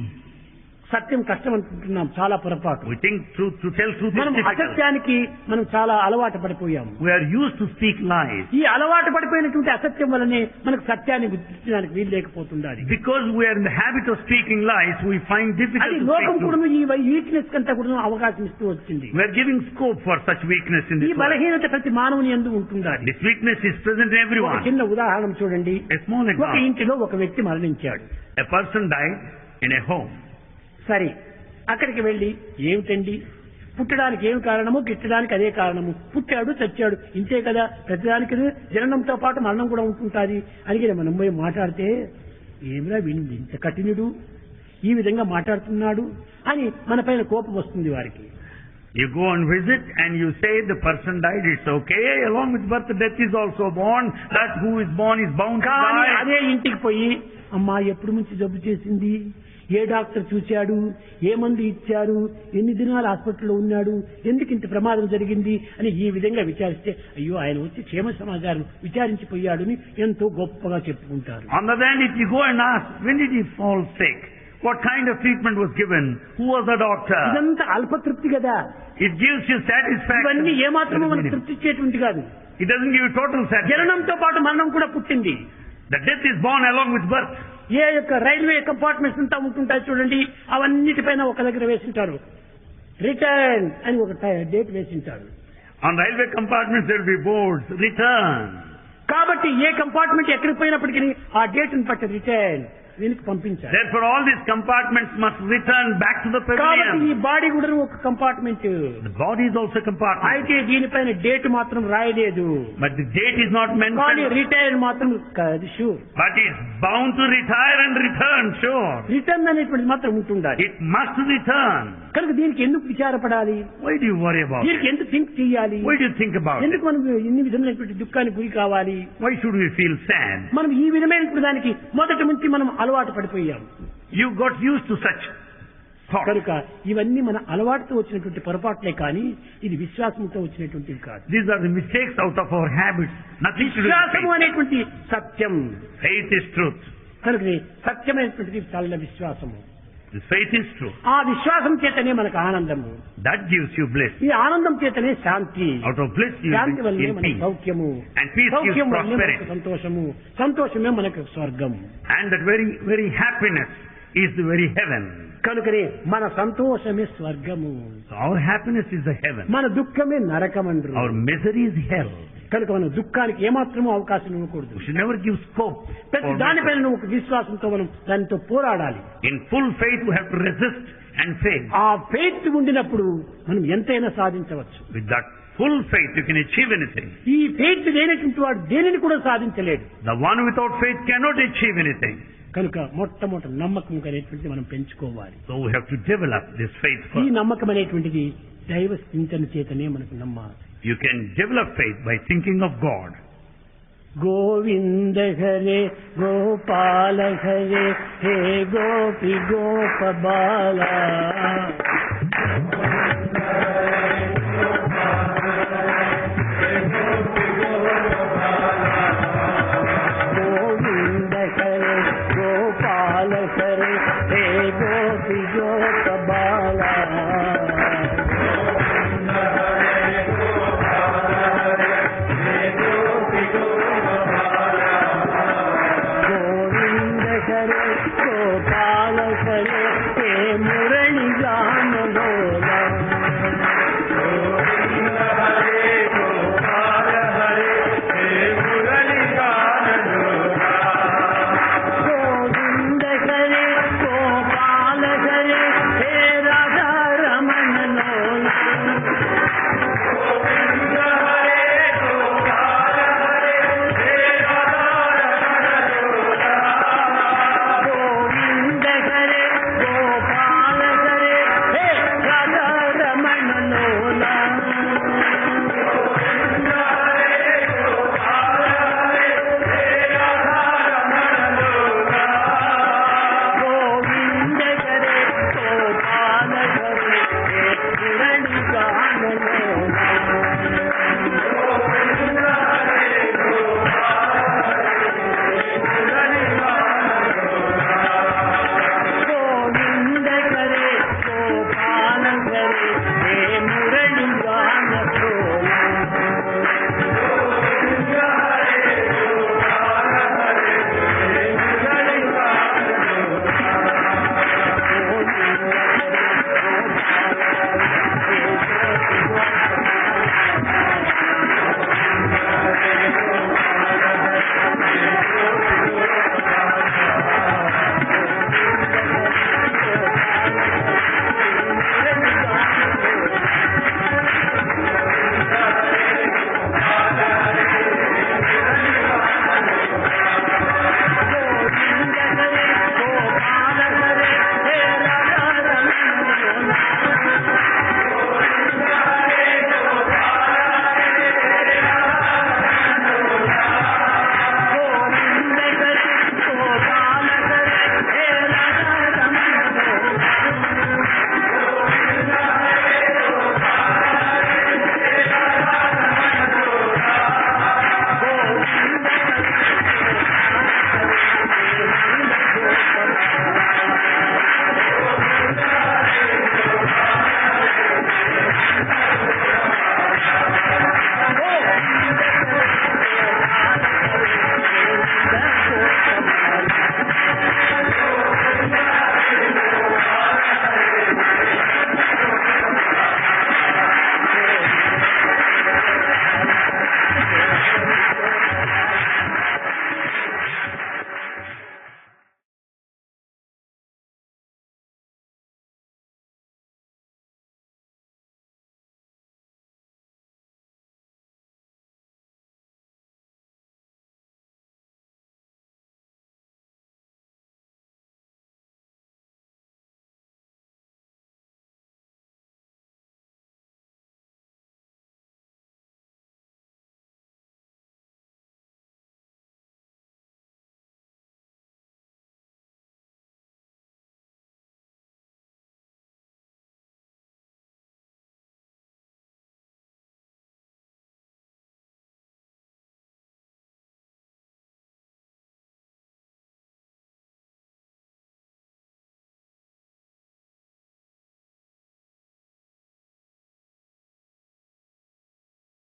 సత్యం కష్టం అనుకుంటున్నాం, చాలా పొరపాటు. We think truth, to tell truth is మనం difficult. అసత్యానికి మనం చాలా అలవాటు పడిపోయాము. We are used to speak lies. ఈ అలవాటు పడిపోయినటువంటి అసత్యం వల్లనే మనకు సత్యాన్ని గుర్తించడానికి వీలు లేకపోతుండాలి. Because we are in the habit of speaking lies, we find difficult అది to speak లోకం truth. కూడా ఈ వీక్నెస్ కంతా కూడా అవకాశం ఇస్తూ వచ్చింది. We are giving scope for such weakness in ఈ this world. బలహీనత ప్రతి మానవుని యందు ఉంటుండాలి. This weakness is present in ఒక everyone. చిన్న ఉదాహరణ చూడండి. A small ఒక example. ఇంటిలో ఒక వ్యక్తి మరణించాడు. A person died in a home. సరే, అక్కడికి వెళ్లి ఏమిటండి పుట్టడానికి ఏం కారణము, గిట్టడానికి అదే కారణము, పుట్టాడు చచ్చాడు ఇంతే కదా, ప్రతిదానికి జననంతో పాటు మరణం కూడా ఉంటుంటుంది అని మనం పోయి మాట్లాడితే ఏమిరా విని ఇంత కఠినుడు ఈ విధంగా మాట్లాడుతున్నాడు అని మన పైన కోపం వస్తుంది వారికి. You go and visit and you say the person died, it's okay, along with birth death is also born, that who is born is bound to కానీ die. అదే ఇంటికి పోయి అమ్మా ఎప్పుడు నుంచి జబ్బు చేసింది, ఏ డాక్టర్ చూశాడు, ఏ మందు ఇచ్చారు, ఎన్ని దినాలు హాస్పిటల్లో ఉన్నాడు, ఎందుకు ఇంత ప్రమాదం జరిగింది అని ఈ విధంగా విచారిస్తే అయ్యో ఆయన వచ్చి క్షేమ సమాచారం విచారించిపోయాడు అని ఎంతో గొప్పగా చెప్పుకుంటారు. On the other hand, if you go and ask, when did he fall sick? What kind of treatment was given? Who was the doctor? ఇదంతా అల్పతృప్తి కదా. It gives you satisfaction. ఇవన్నీ ఏమాత్రమూ మనకు తృప్తి ఇచ్చేటువంటి కాదు. It doesn't give you total satisfaction. జననంతో పాటు మరణం కూడా పుట్టింది. The death is born along with birth. ఏ యొక్క రైల్వే కంపార్ట్మెంట్స్ అంతా ఉంటుంటాయి చూడండి, అవన్నిటిపైన ఒక దగ్గర వేసింటారు రిటర్న్ అని ఒక date వేసింటారు. On railway compartments there will be boards, return. కాబట్టి ఏ కంపార్ట్మెంట్ ఎక్కడికి పోయినప్పటికీ ఆ డేట్ ని బట్టి రిటర్న్ దీనికి పంపించాలి. Therefore all these compartments must return back to the కాబట్టి ఈ pavilion. బాడీ కూడా ఒక compartment. The body is also a compartment. అయితే దీనిపైన డేట్ మాత్రం రాయలేదు, But the date is not కానీ mentioned. రిటైర్ మాత్రం sure. But it's bound to retire and return, sure. Return అనేటువంటిది మాత్రం ఉంటుండాలి. It must return. కనుక దీనికి ఎందుకు విచారపడాలి, Why do you worry about దీనికి it? ఎందుకు థింక్ చేయాలి, Why do you think about it? ఎందుకు మనం ఇన్ని విధమైనటువంటి దుఃఖానికి గురి కావాలి. Why should we feel sad? మనం ఈ విధమైనటువంటి దానికి మొదటి నుంచి మనం అలవాటు పడిపోయాం. You got used to such thoughts. కనుక ఇవన్నీ మన అలవాటుతో వచ్చినటువంటి పొరపాట్లే కానీ ఇది విశ్వాసంతో వచ్చినటువంటివి కాదు. These are the mistakes out of our habits. Nothing to do with విశ్వాసము faith. అనేటువంటి సత్యం. Faith is truth. కనుక సత్యమైనటువంటిది చాలా విశ్వాసము. The faith is truth. ఆ విశ్వాసం చేతనే మనకు ఆనందము, That gives you bliss. ఈ ఆనందం చేతనే శాంతి, Out of bliss you శాంతి వల్లనే in మనకు peace. సౌఖ్యము, And peace gives సౌఖ్యం వల్లనే మనకు prosperity. సంతోషము, సంతోషమే మనకు స్వర్గం. And that very happiness is the very heaven. కనుకనే మన సంతోషమే స్వర్గము, So our happiness is the heaven. మన దుఃఖమే నరకమండ్రు. Our misery is hell. కనుక మన దుఃఖానికి ఏమాత్రమూ అవకాశం ఇవ్వకూడదు. We should never give scope. ప్రతి for దానిపైన misery. ఒక విశ్వాసంతో మనం దానితో పోరాడాలి. In full faith we have to resist and faith. ఆ ఫెయిత్ ఉండినప్పుడు మనం ఎంతైనా సాధించవచ్చు. With that full faith you can achieve anything. ఈ ఫెయిత్ లేనటువంటి వాడు దేనిని కూడా సాధించలేడు. The one without faith cannot achieve anything. కనుక మొట్టమొదటి నమ్మకం అనేటువంటిది మనం పెంచుకోవాలి. So we have to develop this faith ఈ first. నమ్మకం అనేటువంటిది దైవ చింతన చేతనే మనకు నమ్మాలి. You can develop faith by thinking of God. Govinda Hare Gopala Hare హే గోపి గోప బాల